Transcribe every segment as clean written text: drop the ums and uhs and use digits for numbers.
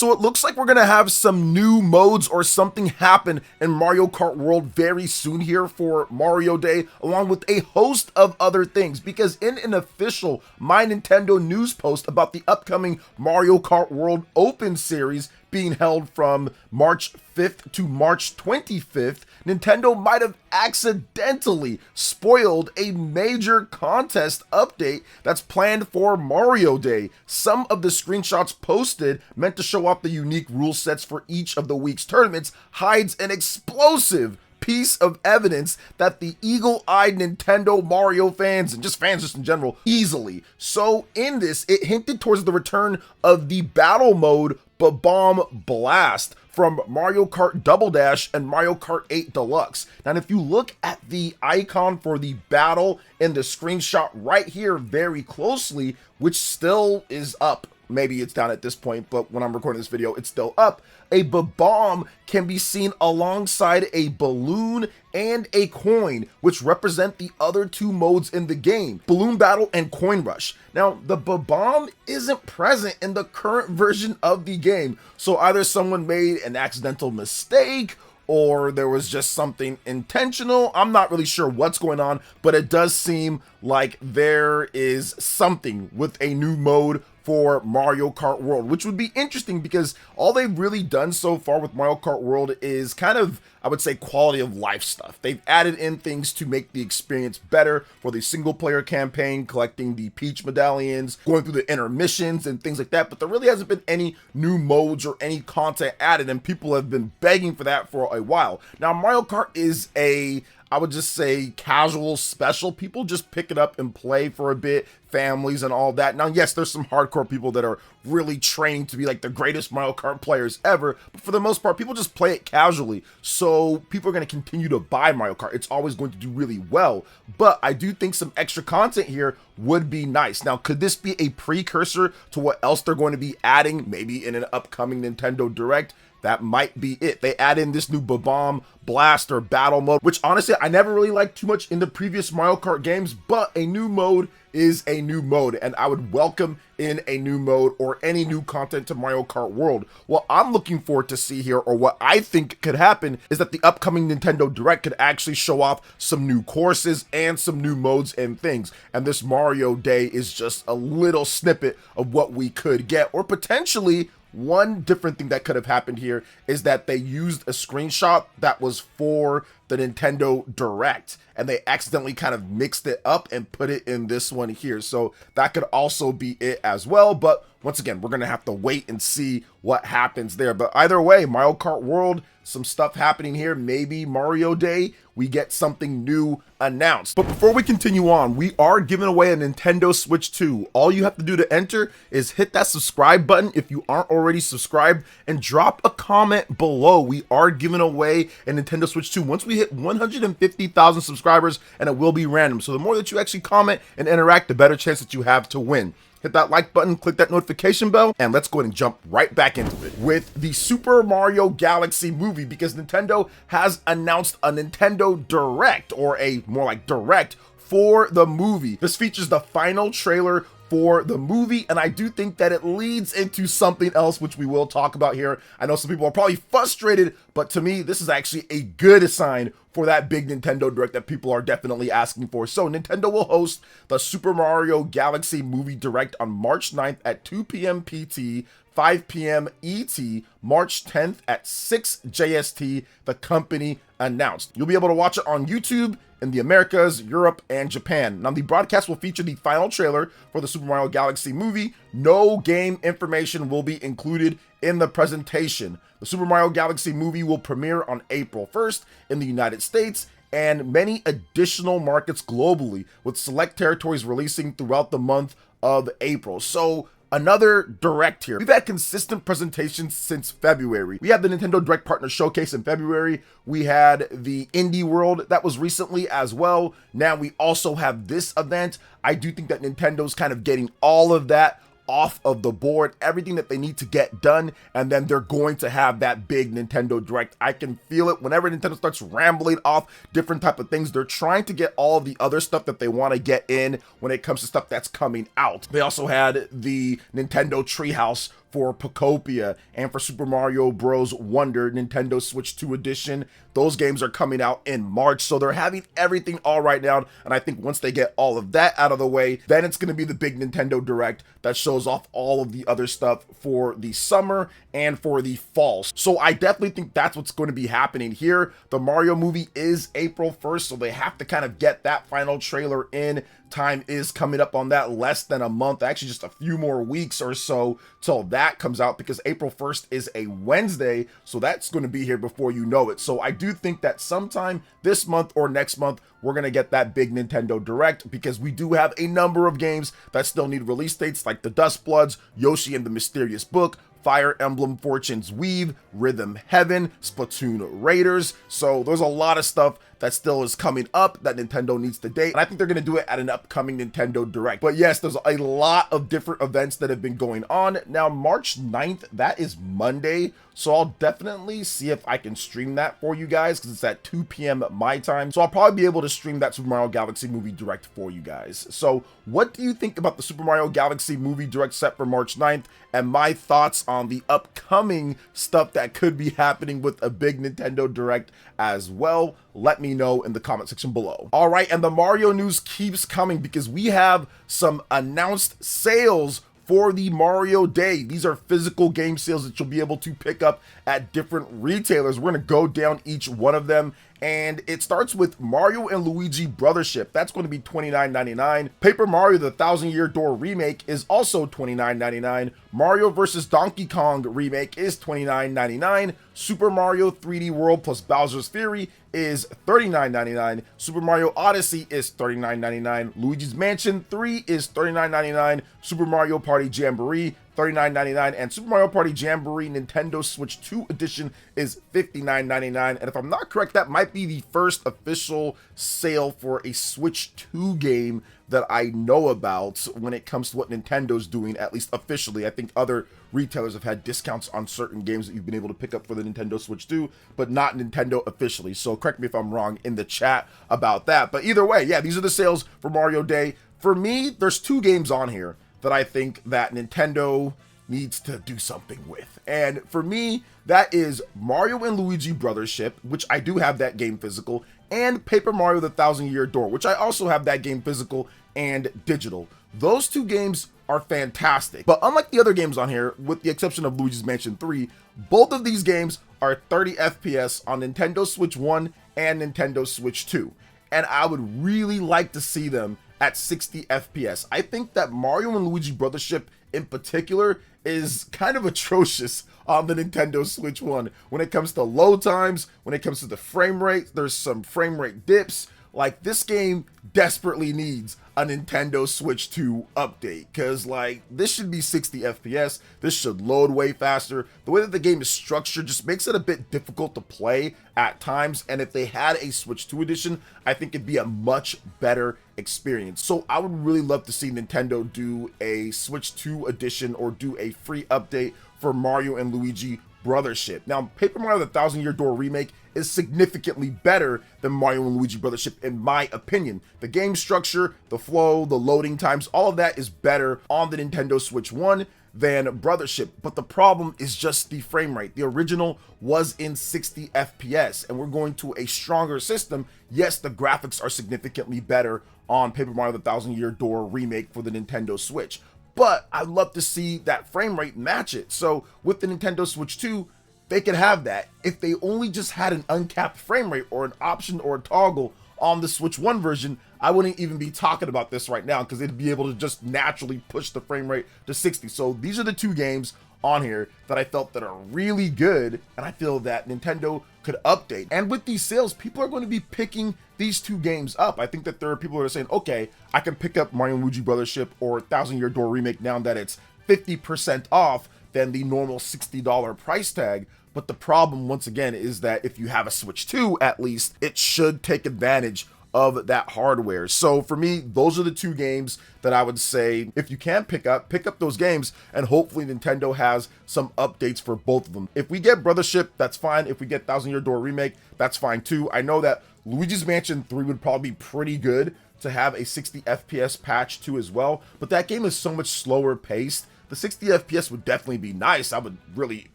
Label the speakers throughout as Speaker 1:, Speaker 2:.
Speaker 1: So it looks like we're gonna have some new modes or something happen in Mario Kart World very soon here for Mario Day, along with a host of other things, because in an official My Nintendo news post about the upcoming Mario Kart World Open series being held from March 5th to March 25th, Nintendo might have accidentally spoiled a major contest update that's planned for Mario Day. Some of the screenshots posted, meant to show off the unique rule sets for each of the week's tournaments, hides an explosive piece of evidence that the eagle-eyed Nintendo Mario fans, and just fans just in general, easily. So in this, it hinted towards the return of the battle mode Bomb Blast from Mario Kart Double Dash and Mario Kart 8 Deluxe. Now, if you look at the icon for the battle in the screenshot right here very closely, which still is up, maybe it's down at this point, but when I'm recording this video, it's still up, a bomb can be seen alongside a balloon and a coin, which represent the other two modes in the game, Balloon Battle and Coin Rush. Now, the bomb isn't present in the current version of the game, so either someone made an accidental mistake or there was just something intentional. I'm not really sure what's going on, but it does seem like there is something with a new mode for Mario Kart World, which would be interesting because all they've really done so far with Mario Kart World is kind of, I would say, quality of life stuff. They've added in things to make the experience better for the single player campaign, collecting the Peach medallions, going through the intermissions and things like that, but there really hasn't been any new modes or any content added, and people have been begging for that for a while. Now, Mario Kart is I would just say casual special. People just pick it up and play for a bit, families and all that. Now, yes, there's some hardcore people that are really training to be like the greatest Mario Kart players ever, but for the most part, people just play it casually. So people are going to continue to buy Mario Kart. It's always going to do really well, but I do think some extra content here would be nice. Now, could this be a precursor to what else they're going to be adding, maybe in an upcoming Nintendo Direct? That might be it. They add in this new Bomb Blast or battle mode, which honestly I never really liked too much in the previous Mario Kart games, but a new mode is a new mode, and I would welcome in a new mode or any new content to Mario Kart World. What I'm looking forward to see here, or what I think could happen, is that the upcoming Nintendo Direct could actually show off some new courses and some new modes and things, and this Mario Day is just a little snippet of what we could get, or potentially one different thing that could have happened here is that they used a screenshot that was for the Nintendo Direct, and they accidentally kind of mixed it up and put it in this one here. So that could also be it as well. But once again, we're going to have to wait and see what happens there. But either way, Mario Kart World, some stuff happening here. Maybe Mario Day, we get something new announced. But before we continue on, we are giving away a Nintendo Switch 2. All you have to do to enter is hit that subscribe button if you aren't already subscribed, and drop a comment below. We are giving away a Nintendo Switch 2 once we hit 150,000 subscribers, and it will be random. So the more that you actually comment and interact, the better chance that you have to win. Hit that like button, click that notification bell, and let's go ahead and jump right back into it with the Super Mario Galaxy movie, because Nintendo has announced a Nintendo Direct, or a more like Direct, for the movie. This features the final trailer for the movie, and I do think that it leads into something else, which we will talk about here. I know some people are probably frustrated, but to me, this is actually a good sign for that big Nintendo Direct that people are definitely asking for. So Nintendo will host the Super Mario Galaxy Movie Direct on March 9th at 2 p.m. PT, 5 p.m. ET, March 10th at 6 JST, the company announced. You'll be able to watch it on YouTube in the Americas, Europe, and Japan. Now, the broadcast will feature the final trailer for the Super Mario Galaxy movie. No game information will be included in the presentation. The Super Mario Galaxy movie will premiere on April 1st in the United States and many additional markets globally, with select territories releasing throughout the month of April. So another Direct here. We've had consistent presentations since February. We had the Nintendo Direct Partner Showcase in February. We had the Indie World that was recently as well. Now we also have this event. I do think that Nintendo's kind of getting all of that off of the board, everything that they need to get done, and then they're going to have that big Nintendo Direct. I can feel it whenever Nintendo starts rambling off different type of things. They're trying to get all of the other stuff that they want to get in when it comes to stuff that's coming out. They also had the Nintendo Treehouse for Pocopia and for Super Mario Bros. Wonder Nintendo Switch 2 edition. Those games are coming out in March, so they're having everything all right now, and I think once they get all of that out of the way, then it's going to be the big Nintendo Direct that shows off all of the other stuff for the summer and for the fall. So I definitely think that's what's going to be happening here. The Mario movie is April 1st, so they have to kind of get that final trailer in. Time is coming up on that, less than a month, actually just a few more weeks or so till that comes out, because April 1st is a Wednesday, so that's going to be here before you know it. So I do think that sometime this month or next month we're going to get that big Nintendo Direct, because we do have a number of games that still need release dates, like the Dust Bloods, Yoshi and the Mysterious Book, Fire Emblem Fortune's Weave, Rhythm Heaven, Splatoon Raiders. So there's a lot of stuff that still is coming up that Nintendo needs to date, and I think they're going to do it at an upcoming Nintendo Direct. But yes, there's a lot of different events that have been going on. Now, March 9th, that is Monday, so I'll definitely see if I can stream that for you guys, because it's at 2 p.m. my time, so I'll probably be able to stream that Super Mario Galaxy Movie Direct for you guys. So what do you think about the Super Mario Galaxy Movie Direct set for March 9th, and my thoughts on the upcoming stuff that could be happening with a big Nintendo Direct as well? Let me know in the comment section below. All right, and the Mario news keeps coming, because we have some announced sales for the Mario Day. These are physical game sales that you'll be able to pick up at different retailers. We're going to go down each one of them, and it starts with Mario and Luigi Brothership. That's going to be $29.99. Paper Mario the Thousand Year Door Remake is also $29.99. Mario vs. Donkey Kong Remake is $29.99. Super Mario 3D World plus Bowser's Fury is $39.99. Super Mario Odyssey is $39.99. Luigi's Mansion 3 is $39.99. Super Mario Party Jamboree $39.99, and Super Mario Party Jamboree Nintendo Switch 2 edition is $59.99. And if I'm not correct, that might be the first official sale for a Switch 2 game that I know about when it comes to what Nintendo's doing, at least officially. I think other retailers have had discounts on certain games that you've been able to pick up for the Nintendo Switch 2, but not Nintendo officially. So correct me if I'm wrong in the chat about that. But either way, yeah, these are the sales for Mario Day. For me, there's two games on here that I think that Nintendo needs to do something with. And for me, that is Mario and Luigi Brothership, which I do have that game physical, and Paper Mario the Thousand Year Door, which I also have that game physical and digital. Those two games are fantastic. But unlike the other games on here, with the exception of Luigi's Mansion 3, both of these games are 30 FPS on Nintendo Switch 1 and Nintendo Switch 2. And I would really like to see them at 60 FPS. I think that Mario and Luigi Brothership in particular is kind of atrocious on the Nintendo Switch 1. When it comes to load times, when it comes to the frame rate, there's some frame rate dips. Like, this game desperately needs a Nintendo Switch 2 update, because like, this should be 60 FPS. This should load way faster. The way that the game is structured just makes it a bit difficult to play at times, and if they had a Switch 2 edition, I think it'd be a much better experience. So I would really love to see Nintendo do a Switch 2 edition or do a free update for Mario and Luigi Brothership. Now, Paper Mario the Thousand Year Door Remake is significantly better than Mario and Luigi Brothership in my opinion. The game structure, the flow, the loading times, all of that is better on the Nintendo Switch 1 than Brothership, but the problem is just the frame rate. The original was in 60 FPS, and we're going to a stronger system. Yes, the graphics are significantly better on Paper Mario the Thousand Year Door Remake for the Nintendo Switch, but I'd love to see that frame rate match it. So with the Nintendo Switch 2, they could have that. If they only just had an uncapped frame rate or an option or a toggle on the Switch 1 version, I wouldn't even be talking about this right now, because it'd be able to just naturally push the frame rate to 60. So these are the two games on here that I felt that are really good, and I feel that Nintendo could update. And with these sales, people are going to be picking these two games up. I think that there are people who are saying, okay, I can pick up Mario and Luigi Brothership or Thousand Year Door Remake now that it's 50% off than the normal $60 price tag. But the problem, once again, is that if you have a Switch 2, at least, it should take advantage of that hardware. So for me, those are the two games that I would say, if you can pick up those games, and hopefully Nintendo has some updates for both of them. If we get Brothership, that's fine. If we get Thousand Year Door Remake, that's fine too. I know that Luigi's Mansion 3 would probably be pretty good to have a 60 FPS patch too as well, but that game is so much slower paced the 60 FPS would definitely be nice. I would really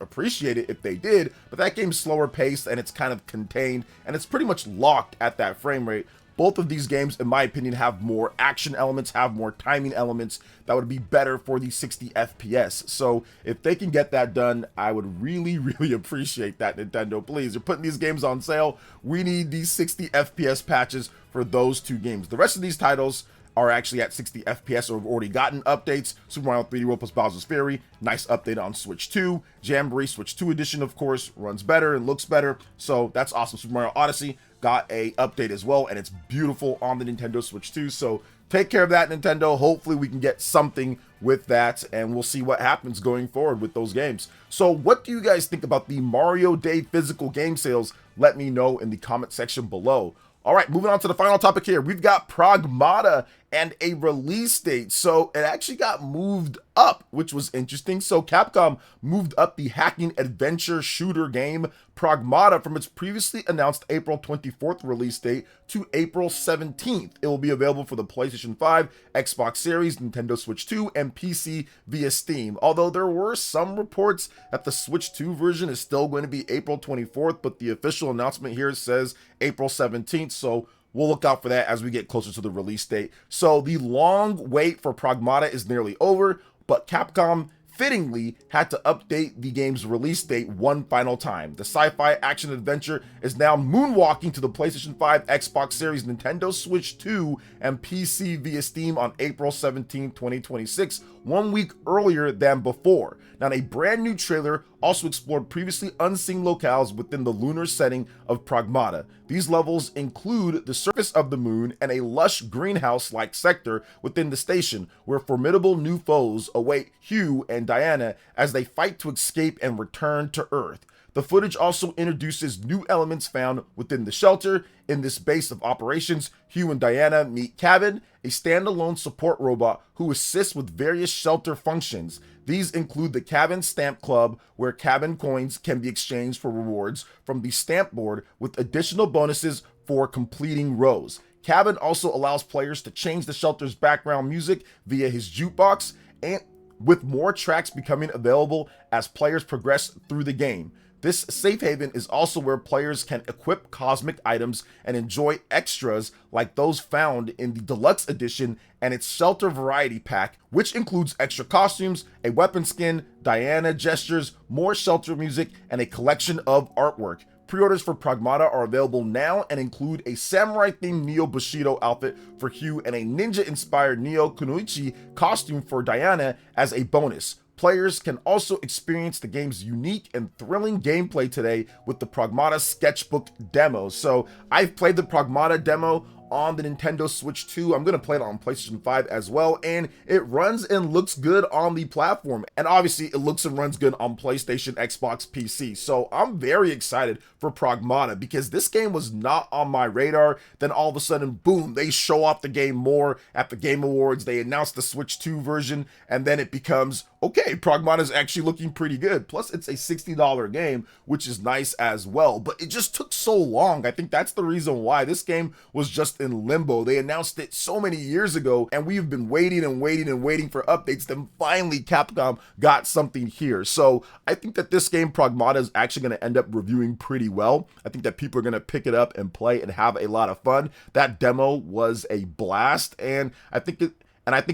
Speaker 1: appreciate it if they did, but that game's slower paced and it's kind of contained and it's pretty much locked at that frame rate. Both of these games, in my opinion, have more action elements, have more timing elements that would be better for the 60 FPS. So if they can get that done, I would really, really appreciate that, Nintendo. Please, you're putting these games on sale. We need these 60 FPS patches for those two games. The rest of these titles are actually at 60 FPS or have already gotten updates. Super Mario 3D World plus Bowser's Fury, nice update on Switch 2. Jamboree Switch 2 edition, of course, runs better and looks better. So that's awesome. Super Mario Odyssey got a update as well, and it's beautiful on the Nintendo Switch 2. So take care of that, Nintendo. Hopefully we can get something with that, and we'll see what happens going forward with those games. So what do you guys think about the Mario Day physical game sales? Let me know in the comment section below. All right, moving on to the final topic here. We've got Pragmata and a release date. So it actually got moved up, which was interesting. So Capcom moved up the hacking adventure shooter game Pragmata from its previously announced April 24th release date to April 17th. It will be available for the PlayStation 5, Xbox Series, Nintendo Switch 2, and PC via Steam. Although there were some reports that the Switch 2 version is still going to be April 24th, but the official announcement here says April 17th. So we'll look out for that as we get closer to the release date. So the long wait for Pragmata is nearly over, but Capcom fittingly had to update the game's release date one final time. The sci-fi action adventure is now moonwalking to the PlayStation 5, Xbox Series, Nintendo Switch 2, and PC via Steam on April 17, 2026, 1 week earlier than before. Now, a brand new trailer also explored previously unseen locales within the lunar setting of Pragmata. These levels include the surface of the moon and a lush greenhouse-like sector within the station, where formidable new foes await Hugh and Diana as they fight to escape and return to Earth. The footage also introduces new elements found within the shelter. In this base of operations, Hugh and Diana meet Cabin, a standalone support robot who assists with various shelter functions. These include the Cabin Stamp Club, where Cabin coins can be exchanged for rewards from the stamp board with additional bonuses for completing rows. Cabin also allows players to change the shelter's background music via his jukebox, and with more tracks becoming available as players progress through the game. This safe haven is also where players can equip cosmic items and enjoy extras like those found in the deluxe edition and its shelter variety pack, which includes extra costumes, a weapon skin, Diana gestures, more shelter music, and a collection of artwork. Pre-orders for Pragmata are available now and include a samurai-themed Neo Bushido outfit for Hugh and a ninja-inspired Neo Kunoichi costume for Diana as a bonus. Players can also experience the game's unique and thrilling gameplay today with the Pragmata Sketchbook demo. So I've played the Pragmata demo on the Nintendo Switch 2. I'm going to play it on PlayStation 5 as well, and it runs and looks good on the platform. And obviously, it looks and runs good on PlayStation, Xbox, PC. So I'm very excited for Pragmata because this game was not on my radar. Then all of a sudden, boom, they show off the game more at the Game Awards. They announce the Switch 2 version, and then it becomes, okay, Pragmata is actually looking pretty good. Plus, it's a $60 game, which is nice as well. But it just took so long. I think that's the reason why this game was just in limbo. They announced it so many years ago, and we've been waiting and waiting and waiting for updates. Then finally, Capcom got something here. So I think that this game, Pragmata, is actually going to end up reviewing pretty well. I think that people are going to pick it up and play and have a lot of fun. That demo was a blast, and I think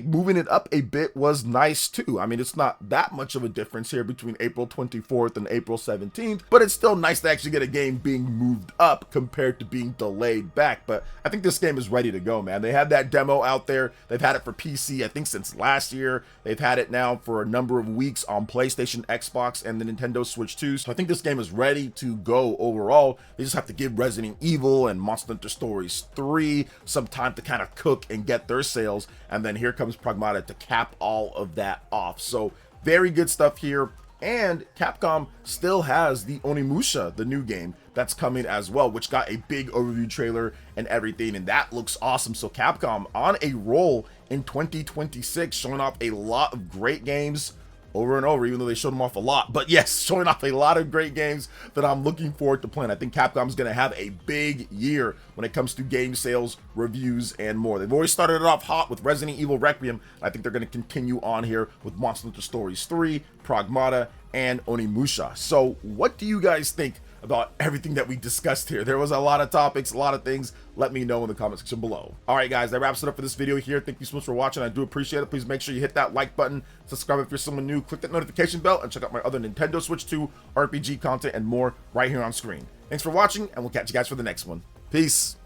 Speaker 1: moving it up a bit was nice too. I mean, it's not that much of a difference here between April 24th and April 17th, but it's still nice to actually get a game being moved up compared to being delayed back. But I think this game is ready to go, man. They had that demo out there. They've had it for PC, I think, since last year. They've had it now for a number of weeks on PlayStation, Xbox, and the Nintendo Switch 2. So I think this game is ready to go overall. They just have to give Resident Evil and Monster Hunter Stories 3 some time to kind of cook and get their sales, and then here comes Pragmata to cap all of that off. So very good stuff here. And Capcom still has the Onimusha, the new game that's coming as well, which got a big overview trailer and everything, and that looks awesome. So Capcom on a roll in 2026, showing off a lot of great games over and over, even though they showed them off a lot. But yes, showing off a lot of great games that I'm looking forward to playing. I think Capcom's going to have a big year when it comes to game sales, reviews, and more. They've always started it off hot with Resident Evil Requiem. I think they're going to continue on here with Monster Hunter Stories 3, Pragmata, and Onimusha. So what do you guys think about everything that we discussed here? There was a lot of topics, a lot of things. Let me know in the comment section below. All right, guys, that wraps it up for this video here. Thank you so much for watching. I do appreciate it. Please make sure you hit that like button, subscribe if you're someone new, click that notification bell, and check out my other Nintendo Switch 2 RPG content and more right here on screen. Thanks for watching, and we'll catch you guys for the next one. Peace.